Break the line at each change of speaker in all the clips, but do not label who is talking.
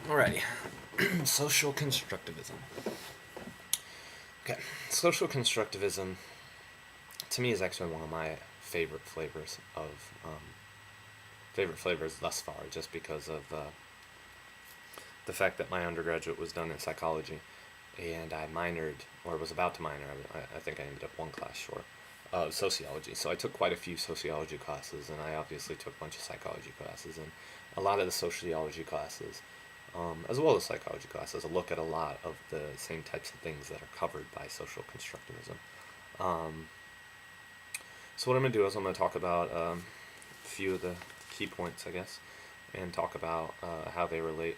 Alrighty. Social constructivism. Okay. Social constructivism, to me, is actually one of my favorite flavors thus far, just because of the fact that my undergraduate was done in psychology, and I minored, or was about to minor. I think I ended up one class short. Sociology. So I took quite a few sociology classes, and I obviously took a bunch of psychology classes, and a lot of the sociology classes, as well as psychology classes, look at a lot of the same types of things that are covered by social constructivism. Um, so what I'm going to do is I'm going to talk about a few of the key points, I guess, and talk about how they relate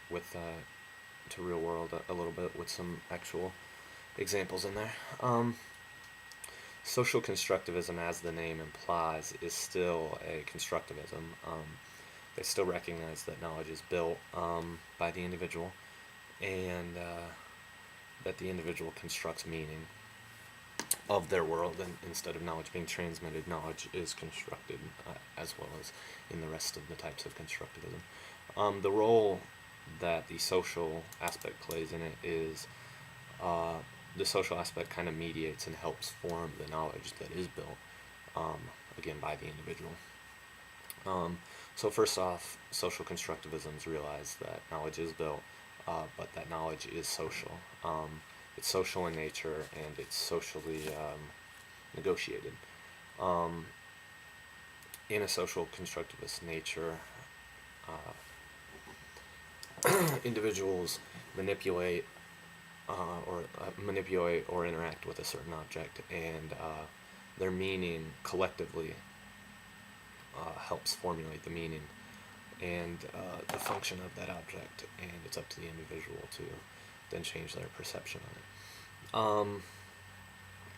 with to real world a little bit, with some actual examples in there. Social constructivism, as the name implies, is still a constructivism. They still recognize that knowledge is built by the individual, and that the individual constructs meaning of their world, and instead of knowledge being transmitted, knowledge is constructed, as well as in the rest of the types of constructivism. The role that the social aspect plays in it is the social aspect kind of mediates and helps form the knowledge that is built, again, by the individual. So first off, social constructivisms realize that knowledge is built, but that knowledge is social. It's social in nature, and it's socially negotiated. In a social constructivist nature, individuals manipulate or interact with a certain object, and their meaning collectively helps formulate the meaning and the function of that object, and it's up to the individual to then change their perception of it.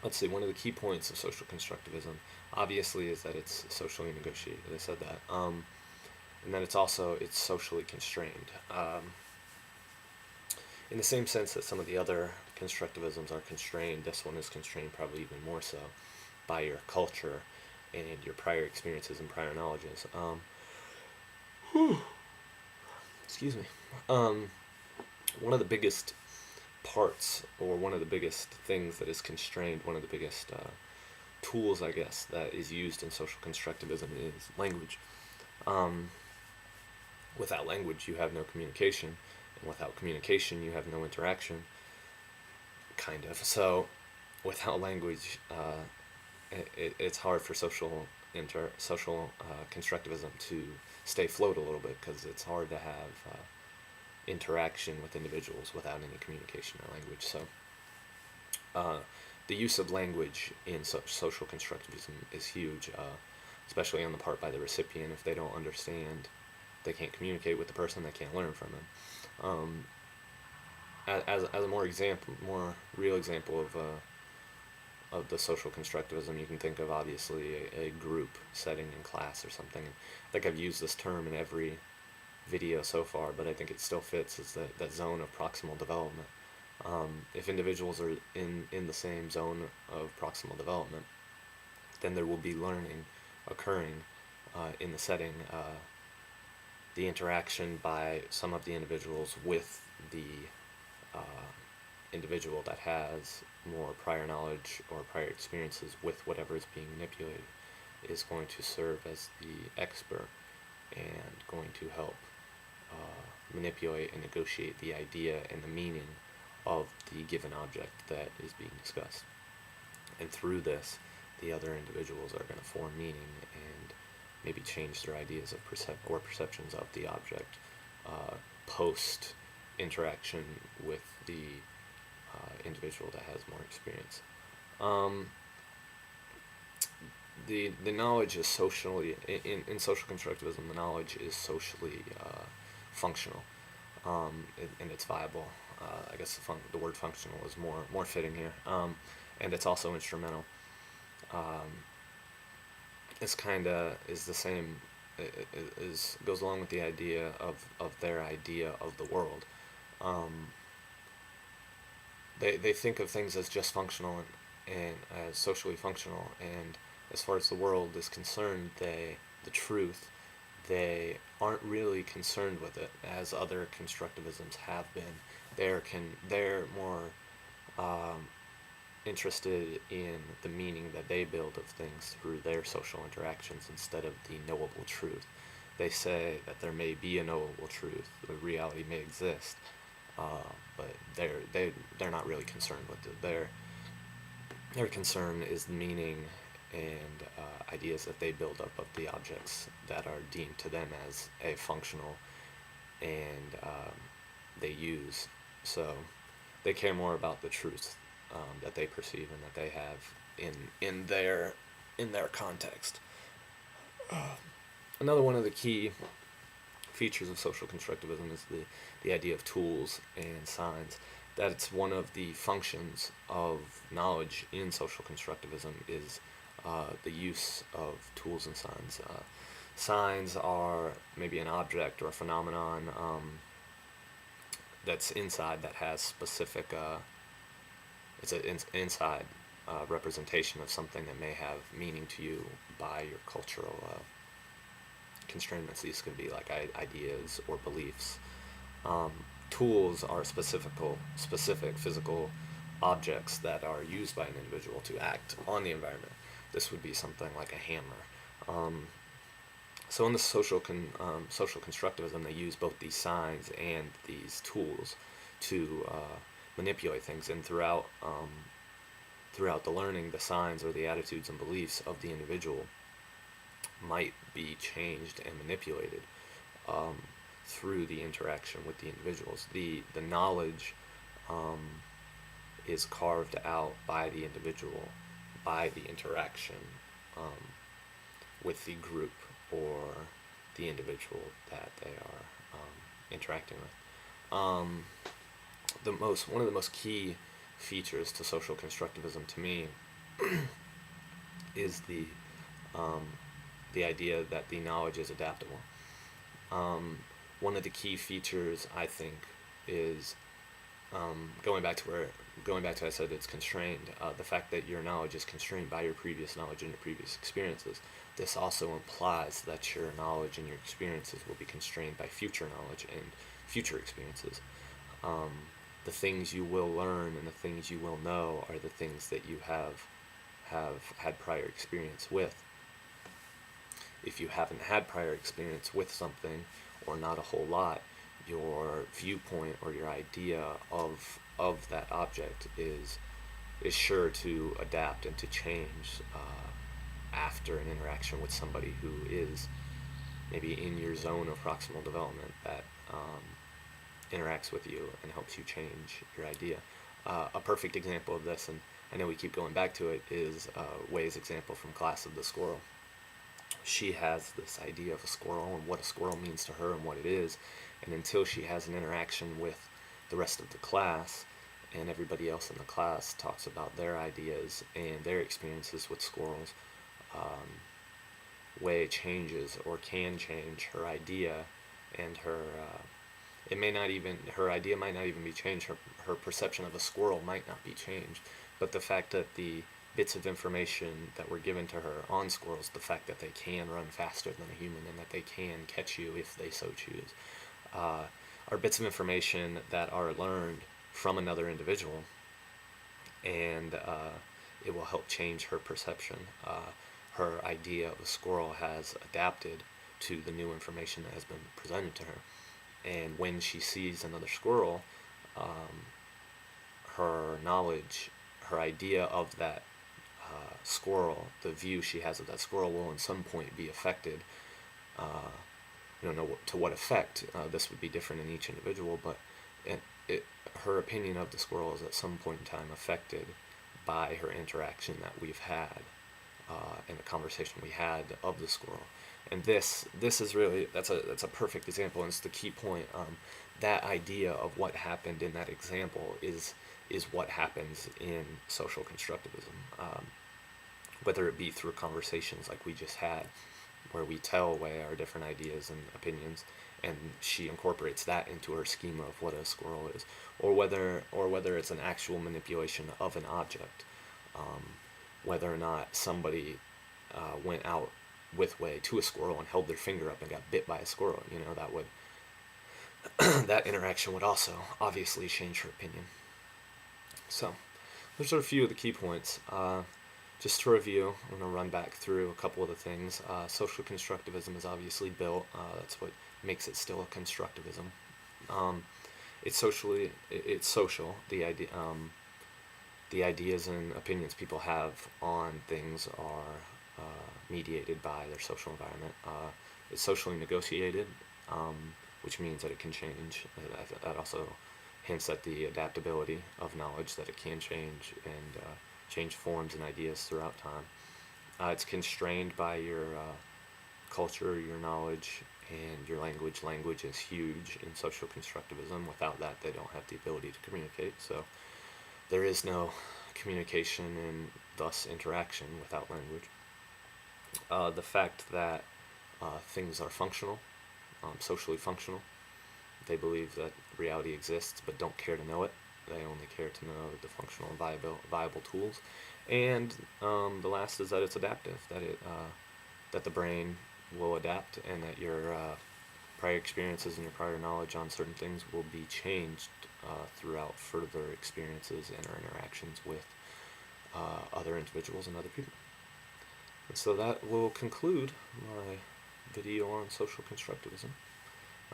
Let's see, one of the key points of social constructivism, obviously, is that it's socially negotiated. I said that. And then it's socially constrained. In the same sense that some of the other constructivisms are constrained, this one is constrained probably even more so by your culture and your prior experiences and prior knowledges. Excuse me. One of the biggest parts, or one of the biggest things that is constrained, one of the biggest tools, I guess, that is used in social constructivism is language. Without language, you have no communication, and without communication, you have no interaction, kind of. So, without language, it's hard for social constructivism to stay afloat a little bit, because it's hard to have interaction with individuals without any communication or language. So, the use of language in social constructivism is huge, especially on the part by the recipient. If they don't understand, they can't communicate with the person, they can't learn from them. As a more real example of the social constructivism, you can think of, obviously, a group setting in class or something. I think I've used this term in every video so far, but I think it still fits. It's that zone of proximal development. If individuals are in the same zone of proximal development, then there will be learning occurring in the setting. The interaction by some of the individuals with the individual that has more prior knowledge or prior experiences with whatever is being manipulated is going to serve as the expert and going to help manipulate and negotiate the idea and the meaning of the given object that is being discussed. And through this, the other individuals are going to form meaning and maybe change their ideas of perceptions of the object post interaction with the individual that has more experience. The knowledge is socially, in social constructivism, the knowledge is socially functional, and it's viable. I guess the word functional is more fitting here, and it's also instrumental. It's is the same, goes along with the idea of their idea of the world. They think of things as just functional and as socially functional, and as far as the world is concerned, the truth, they aren't really concerned with it as other constructivisms have been. They're more um, interested in the meaning that they build of things through their social interactions instead of the knowable truth. They say that there may be a knowable truth, the reality may exist, but they're not really concerned with it. Their concern is the meaning and ideas that they build up of the objects that are deemed to them as a functional and they use. So they care more about the truth that they perceive and that they have in their context. Another one of the key features of social constructivism is the idea of tools and signs. That it's one of the functions of knowledge in social constructivism is the use of tools and signs. Signs are maybe an object or a phenomenon that's inside that has specific. It's an inside representation of something that may have meaning to you by your cultural constraints. These could be like ideas or beliefs. Tools are specific physical objects that are used by an individual to act on the environment. This would be something like a hammer. So in the social constructivism, they use both these signs and these tools to manipulate things. And throughout the learning, the signs or the attitudes and beliefs of the individual might be changed and manipulated through the interaction with the individuals. The knowledge is carved out by the individual, by the interaction with the group or the individual that they are interacting with. One of the most key features to social constructivism to me is the idea that the knowledge is adaptable. One of the key features, I think, is going back to I said it's constrained. The fact that your knowledge is constrained by your previous knowledge and your previous experiences. This also implies that your knowledge and your experiences will be constrained by future knowledge and future experiences. The things you will learn and the things you will know are the things that you have had prior experience with. If you haven't had prior experience with something, or not a whole lot, your viewpoint or your idea of that object is sure to adapt and to change after an interaction with somebody who is maybe in your zone of proximal development that interacts with you and helps you change your idea. A perfect example of this, and I know we keep going back to it, is Wei's example from Class of the Squirrel. She has this idea of a squirrel and what a squirrel means to her and what it is, and until she has an interaction with the rest of the class and everybody else in the class talks about their ideas and their experiences with squirrels, Wei changes or can change her idea, and her idea might not even be changed. Her perception of a squirrel might not be changed, but the fact that the bits of information that were given to her on squirrels, the fact that they can run faster than a human and that they can catch you if they so choose, are bits of information that are learned from another individual, and it will help change her perception. Her idea of a squirrel has adapted to the new information that has been presented to her, and when she sees another squirrel, her knowledge, her idea of that squirrel, the view she has of that squirrel will at some point be affected. You don't know to what effect. This would be different in each individual, but her opinion of the squirrel is at some point in time affected by her interaction that we've had and the conversation we had of the squirrel. And this is really that's a perfect example, and it's the key point. That idea of what happened in that example is what happens in social constructivism, whether it be through conversations like we just had, where we tell Wei our different ideas and opinions, and she incorporates that into her schema of what a squirrel is, or whether it's an actual manipulation of an object, whether or not somebody went out with way to a squirrel and held their finger up and got bit by a squirrel, that would that interaction would also obviously change her opinion. So those are a few of the key points. Just to review, I'm going to run back through a couple of the things. Social constructivism is obviously built. That's what makes it still a constructivism. It's social. The ideas and opinions people have on things are mediated by their social environment. It's socially negotiated, which means that it can change. That also hints at the adaptability of knowledge, that it can change and change forms and ideas throughout time. It's constrained by your culture, your knowledge, and your language. Language is huge in social constructivism. Without that, they don't have the ability to communicate. So there is no communication and thus interaction without language. The fact that things are functional, socially functional. They believe that reality exists but don't care to know it. They only care to know the functional and viable tools. And the last is that it's adaptive, that the brain will adapt, and that your prior experiences and your prior knowledge on certain things will be changed throughout further experiences and our interactions with other individuals and other people. And so that will conclude my video on social constructivism.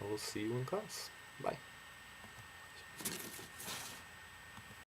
I will see you in class. Bye.